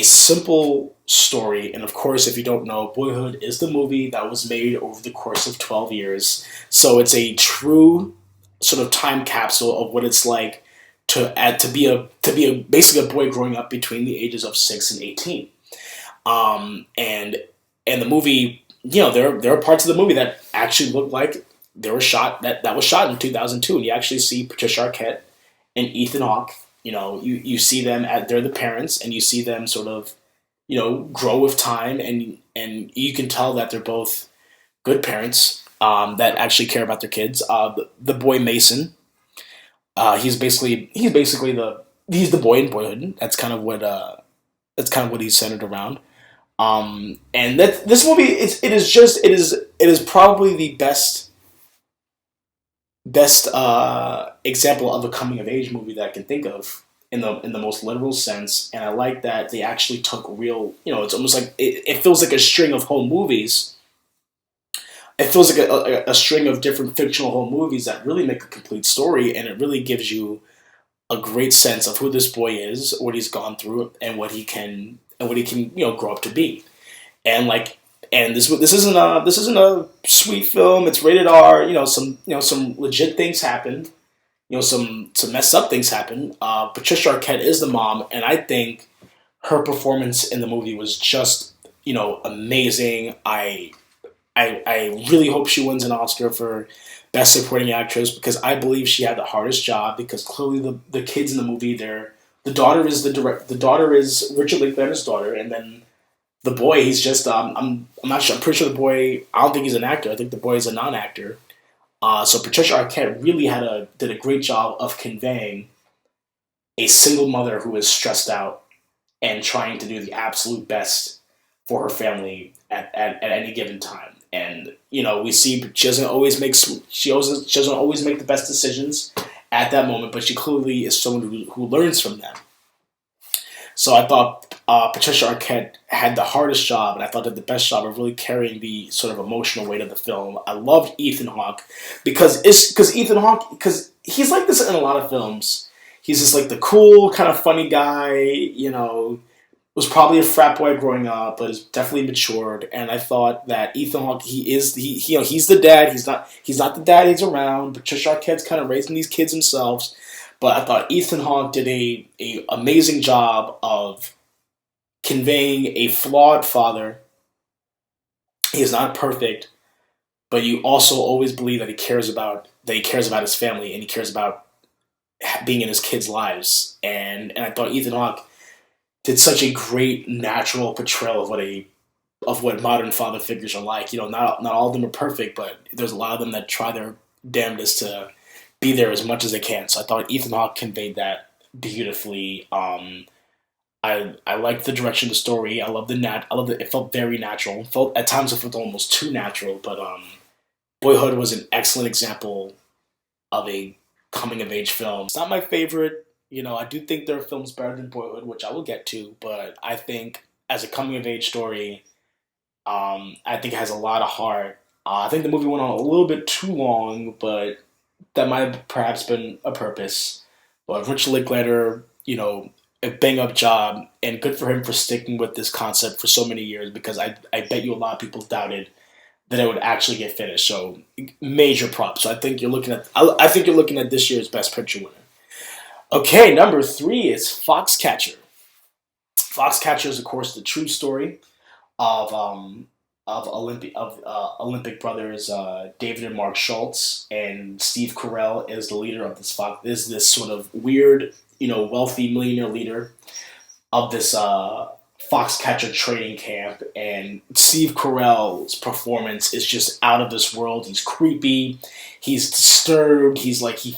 simple story. And of course, if you don't know, Boyhood is the movie that was made over the course of 12 years. So it's a true sort of time capsule of what it's like to be basically a boy growing up between the ages of 6 and 18. And the movie, there are parts of the movie that actually look like they were shot that was shot in 2002, and you actually see Patricia Arquette and Ethan Hawke. You see them they're the parents, and you see them sort of grow with time, and you can tell that they're both good parents that actually care about their kids. The boy Mason, he's the boy in Boyhood. That's kind of what he's centered around. And that this movie it is probably the best example of a coming of age movie that I can think of in the most literal sense. And I like that they actually took real. It's almost like it feels like a string of home movies. It feels like a string of different fictional home movies that really make a complete story, and it really gives you a great sense of who this boy is, what he's gone through, and what he can grow up to be. And like, and this isn't a sweet film. It's rated R. Some legit things happen. Some messed up things happen. Patricia Arquette is the mom, and I think her performance in the movie was just amazing. I really hope she wins an Oscar for Best Supporting Actress, because I believe she had the hardest job, because clearly the kids in the movie, the daughter is the daughter is Richard Linklater's daughter, and then the boy, he's just I'm not sure. I'm pretty sure the boy, I don't think he's an actor. I think the boy is a non-actor. So Patricia Arquette really did a great job of conveying a single mother who is stressed out and trying to do the absolute best for her family at any given time. And we see she doesn't always make the best decisions at that moment, but she clearly is someone who learns from them. So I thought Patricia Arquette had the hardest job, and I thought did the best job of really carrying the sort of emotional weight of the film. I loved Ethan Hawke because he's like this in a lot of films. He's just like the cool, kind of funny guy. Was probably a frat boy growing up, but is definitely matured. And I thought that Ethan Hawke, he's the dad. He's not the dad he's around. Patricia Arquette's kind of raising these kids themselves. But I thought Ethan Hawke did a amazing job of conveying a flawed father. He is not perfect, but you also always believe that he cares about his family, and he cares about being in his kids' lives. And I thought Ethan Hawke did such a great natural portrayal of what modern father figures are like. Not all of them are perfect, but there's a lot of them that try their damnedest to be there as much as they can. So I thought Ethan Hawke conveyed that beautifully. I liked the direction of the story. I love it felt very natural. At times it felt almost too natural, but Boyhood was an excellent example of a coming of age film. It's not my favorite. I do think there are films better than Boyhood, which I will get to, but I think as a coming of age story, I think it has a lot of heart. I think the movie went on a little bit too long, but that might have perhaps been a purpose. But Richard Linklater, a bang up job, and good for him for sticking with this concept for so many years, because I bet you a lot of people doubted that it would actually get finished. So major props. So I think you're looking at this year's Best Picture winner. Okay, number 3 is Foxcatcher. Foxcatcher is, of course, the true story of Olympic brothers David and Mark Schultz, and Steve Carell is the leader of this sort of weird, wealthy millionaire leader of this Foxcatcher training camp. And Steve Carell's performance is just out of this world. He's creepy. He's disturbed. He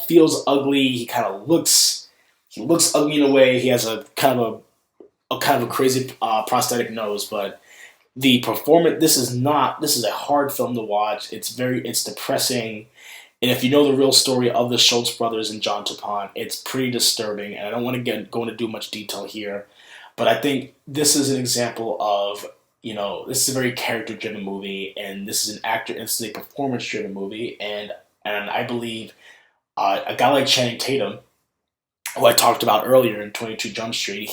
feels ugly. He looks ugly in a way. He has a kind of a crazy prosthetic nose, but The performance. This is not. This is a hard film to watch. It's depressing. And if you know the real story of the Schultz brothers and John Tupon, it's pretty disturbing. And I don't want to go into too much detail here, but I think this is an example of, this is a very character driven movie, and this is a performance driven movie, and I believe a guy like Channing Tatum, who I talked about earlier in 22 Jump Street,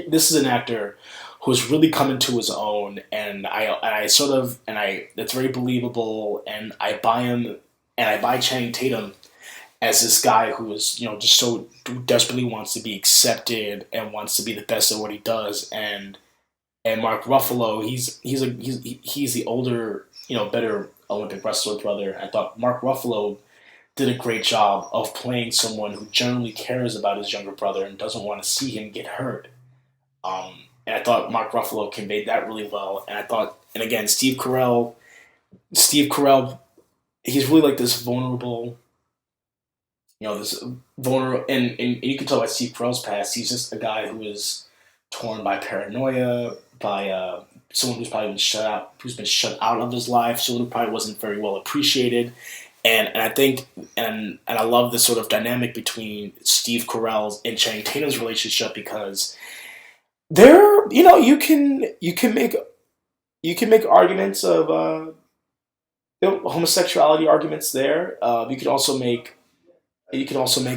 this is an actor who's really come into his own, and that's very believable, and I buy him, and I buy Channing Tatum as this guy who is, just so desperately wants to be accepted and wants to be the best at what he does. And Mark Ruffalo, he's the older, better Olympic wrestler brother. I thought Mark Ruffalo did a great job of playing someone who generally cares about his younger brother and doesn't want to see him get hurt. And I thought Mark Ruffalo conveyed that really well. And again, Steve Carell, he's really like this vulnerable, and you can tell by Steve Carell's past, he's just a guy who is torn by paranoia, by someone who's probably who's been shut out of his life, someone who probably wasn't very well appreciated. And I think, and I love this sort of dynamic between Steve Carell's and Channing Tatum's relationship, because there, you can make arguments of homosexuality arguments there. You can also make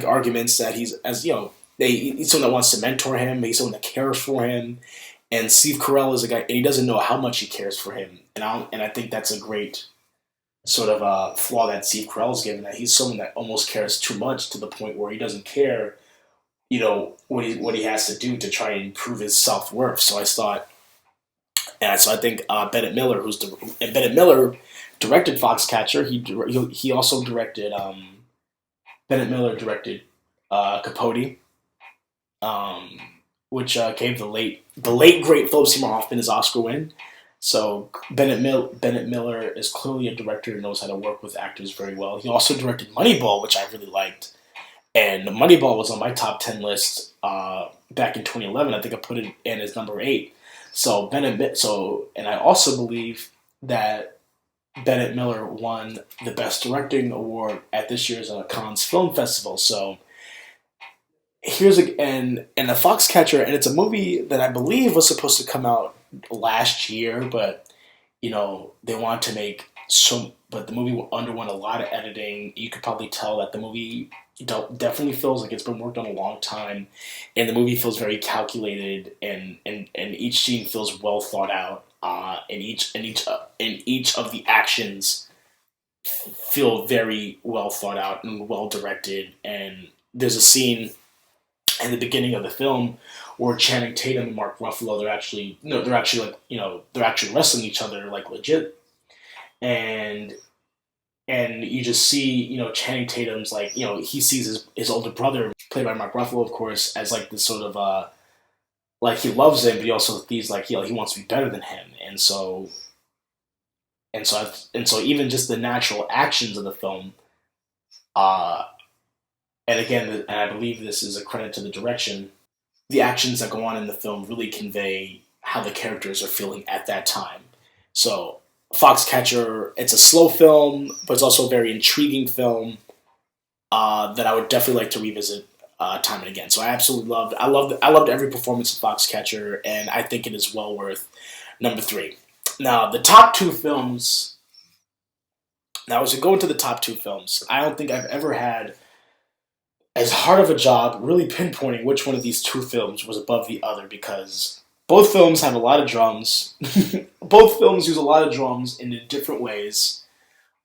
arguments that he's someone that wants to mentor him, he's someone that cares for him, and Steve Carell is a guy, and he doesn't know how much he cares for him, and I think that's a great sort of flaw that Steve Carell's given, that he's someone that almost cares too much to the point where he doesn't care, what he has to do to try and improve his self worth. So I think Bennett Miller directed Foxcatcher. He also directed Bennett Miller directed Capote, which gave the late great Philip Seymour Hoffman his Oscar win. So Bennett Miller is clearly a director who knows how to work with actors very well. He also directed Moneyball, which I really liked, and Moneyball was on my top 10 list back in 2011. I think I put it in as number 8. And I also believe that Bennett Miller won the Best Directing Award at this year's Cannes Film Festival. So and the Foxcatcher, and it's a movie that I believe was supposed to come out last year, but they want to make but the movie underwent a lot of editing. You could probably tell that the movie definitely feels like it's been worked on a long time, and the movie feels very calculated, and each scene feels well thought out. And each of the actions feel very well thought out and well directed. And there's a scene in the beginning of the film where Channing Tatum and Mark Ruffalo, they're actually wrestling each other like legit, and you just see, Channing Tatum's like, he sees his older brother, played by Mark Ruffalo, of course, as like this sort of like he loves him, but he also sees like, he wants to be better than him, and so even just the natural actions of the film, uh, and again, and I believe this is a credit to the direction. The actions that go on in the film really convey how the characters are feeling at that time. So Foxcatcher, it's a slow film, but it's also a very intriguing film that I would definitely like to revisit time and again. So I absolutely loved every performance of Foxcatcher, and I think it is well worth number 3. Now the top 2 films. Now as we go into the top 2 films, I don't think I've ever had as hard of a job really pinpointing which one of these 2 films was above the other, because both films have a lot of drums. Both films use a lot of drums in different ways.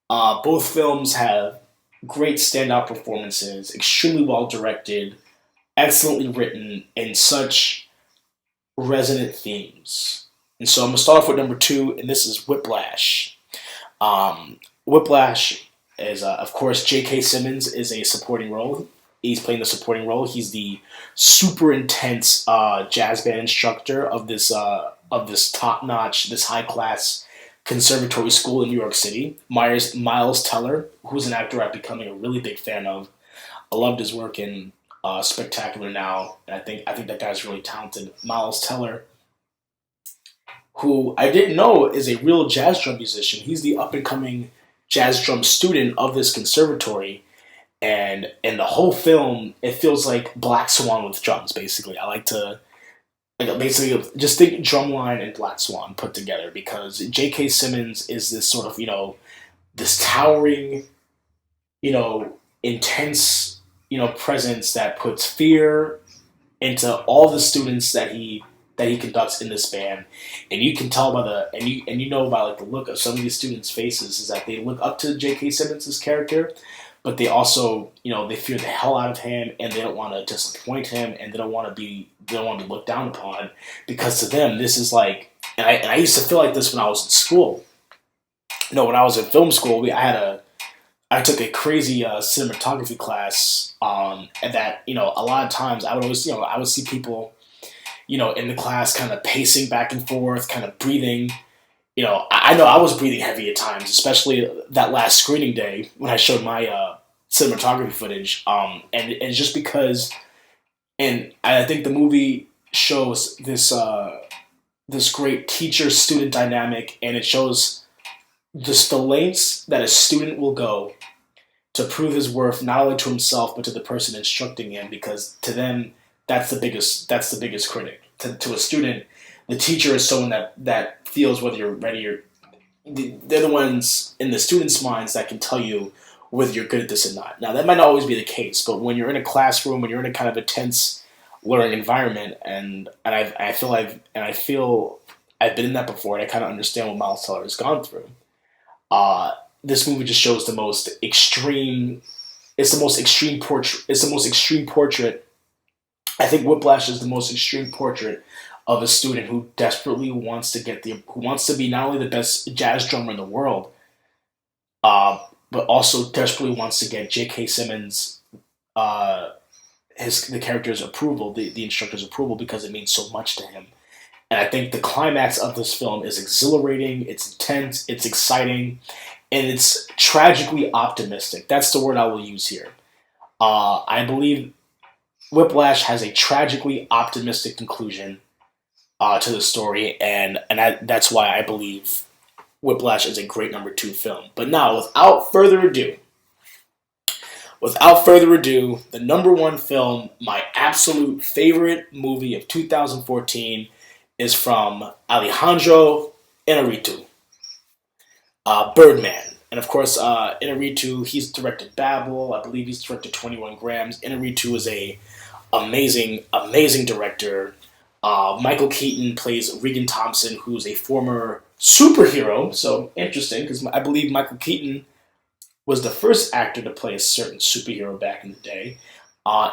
Both films have great standout performances, extremely well directed, excellently written, and such resonant themes. And so I'm going to start off with number 2, and this is Whiplash. Whiplash is, of course, J.K. Simmons is a supporting role. He's playing the supporting role. He's the super intense jazz band instructor of this top-notch, this high-class conservatory school in New York City. Miles Teller, who's an actor I've become a really big fan of. I loved his work in Spectacular Now, and I think that guy's really talented. Miles Teller, who I didn't know is a real jazz drum musician. He's the up and coming jazz drum student of this conservatory, and in the whole film, it feels like Black Swan with drums. Basically, I like to basically just think Drumline and Black Swan put together because J.K. Simmons is this sort of this towering, intense, presence that puts fear into all the students that he conducts in this band, and you can tell by the and you know by like the look of some of these students' faces is that they look up to J.K. Simmons' character, but they also they fear the hell out of him, and they don't want to disappoint him, and they don't want to be looked down upon, because to them this is like, and I used to feel like this when I was in school. When I was in film school, I took a crazy cinematography class, and that a lot of times I would always I would see people in the class kind of pacing back and forth, kind of breathing. I know I was breathing heavy at times, especially that last screening day when I showed my cinematography footage. And it's just because, and I think the movie shows this great teacher-student dynamic, and it shows just the lengths that a student will go to prove his worth not only to himself but to the person instructing him, because to them that's the biggest critic. To a student, the teacher is someone that feels whether you're ready or they're the ones in the student's minds that can tell you whether you're good at this or not. Now that might not always be the case, but when you're in a classroom, when you're in a kind of a tense learning environment, and I feel I've been in that before, and I kind of understand what Miles Teller has gone through. This movie just shows the most extreme. It's the most extreme portrait. It's the most extreme portrait. I think Whiplash is the most extreme portrait of a student who desperately wants to be not only the best jazz drummer in the world, but also desperately wants to get J.K. Simmons, the character's approval, the instructor's approval, because it means so much to him. And I think the climax of this film is exhilarating, it's intense, it's exciting, and it's tragically optimistic. That's the word I will use here. I believe Whiplash has a tragically optimistic conclusion to the story, and that's why I believe Whiplash is a great number 2 film. But now, without further ado, the number 1 film, my absolute favorite movie of 2014, is from Alejandro Inarritu, Birdman. And of course, Inarritu, he's directed Babel. I believe he's directed 21 Grams. Inarritu is a amazing director. Michael Keaton plays Regan Thompson, who's a former superhero. So interesting, because I believe Michael Keaton was the first actor to play a certain superhero back in the day.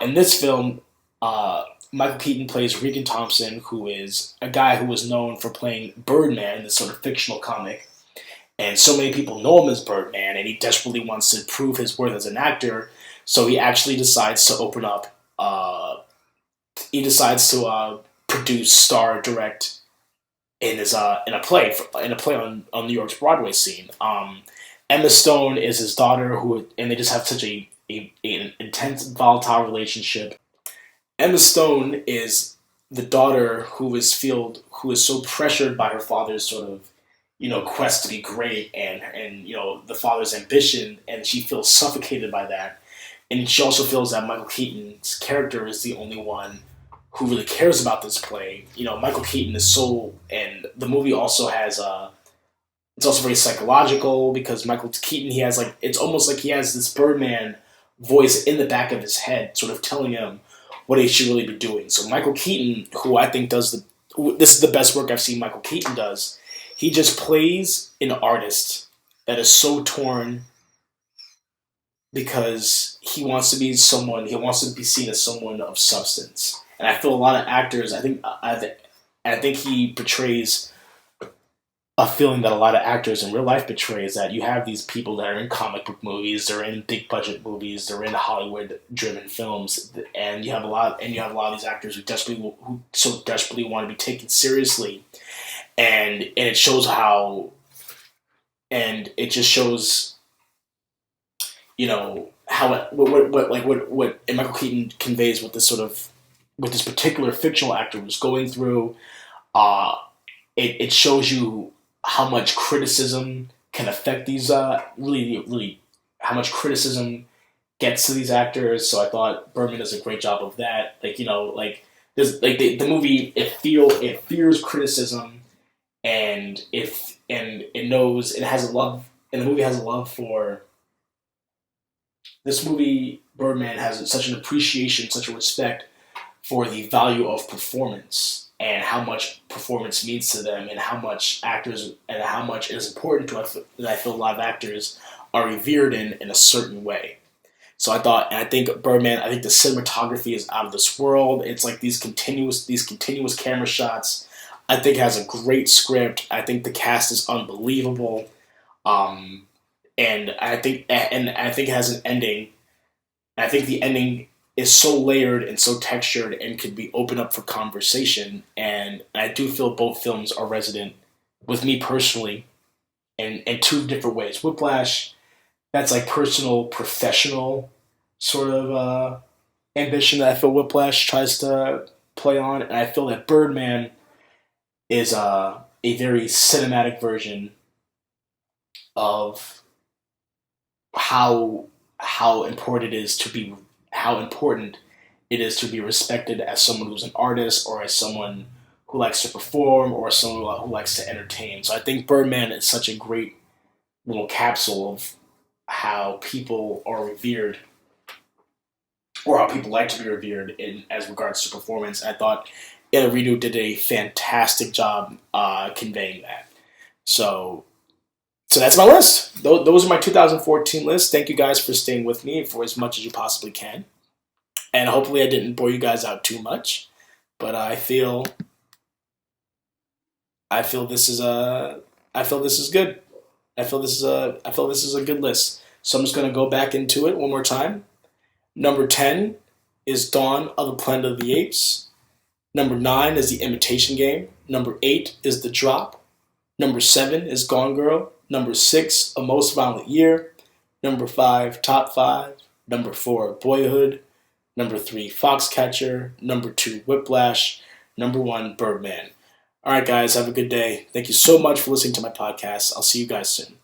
In this film, Michael Keaton plays Regan Thompson, who is a guy who was known for playing Birdman, this sort of fictional comic. And so many people know him as Birdman, and he desperately wants to prove his worth as an actor. So he actually decides to open up. He decides to produce, star, direct in a play on New York's Broadway scene. Emma Stone is his daughter, and they just have such an intense, volatile relationship. Emma Stone is the daughter who is so pressured by her father's sort of quest to be great, and the father's ambition, and she feels suffocated by that. And she also feels that Michael Keaton's character is the only one who really cares about this play. Michael Keaton is and the movie also has it's also very psychological, because Michael Keaton, it's almost like he has this Birdman voice in the back of his head, sort of telling him what he should really be doing. So Michael Keaton, who I think this is the best work I've seen Michael Keaton does. He just plays an artist that is so torn because he wants to be seen as someone of substance. And I feel a lot of actors, I think he portrays a feeling that a lot of actors in real life portray, is that you have these people that are in comic book movies, they're in big budget movies, they're in Hollywood driven films, and you have a lot of these actors who so desperately want to be taken seriously. And it shows how, and it just shows, how what Michael Keaton conveys what this particular fictional actor was going through. it shows you how much criticism can affect these really how much criticism gets to these actors. So I thought Bergman does a great job of that. Like there's like the movie it fears criticism, and it knows it has a love, and the movie has a love for this movie. Birdman has such an appreciation, such a respect for the value of performance and how much performance means to them, and how much actors and how much it is important to us. That I feel a lot of actors are revered in a certain way. So I think Birdman. I think the cinematography is out of this world. It's like these continuous camera shots. I think it has a great script. I think the cast is unbelievable, um, and I think it has an ending. And I think the ending is so layered and so textured and could be opened up for conversation. And I do feel both films are resident with me personally in two different ways. Whiplash, that's like personal, professional sort of ambition that I feel Whiplash tries to play on, and I feel that Birdman is a very cinematic version of how important it is to be how important it is to be respected as someone who's an artist, or as someone who likes to perform, or someone who likes to entertain. So I think Birdman is such a great little capsule of how people are revered, or how people like to be revered in as regards to performance. I thought Inarritu did a fantastic job conveying that. So, so that's my list. Those are my 2014 lists. Thank you guys for staying with me for as much as you possibly can, and hopefully I didn't bore you guys out too much. But I feel this is a I feel this is good. I feel this is a good list. So I'm just gonna go back into it one more time. Number 10 is Dawn of the Planet of the Apes. Number 9 is The Imitation Game. Number 8 is The Drop. Number 7 is Gone Girl. Number 6, A Most Violent Year. Number 5, Top 5. Number 4, Boyhood. Number 3, Foxcatcher. Number 2, Whiplash. Number 1, Birdman. All right, guys, have a good day. Thank you so much for listening to my podcast. I'll see you guys soon.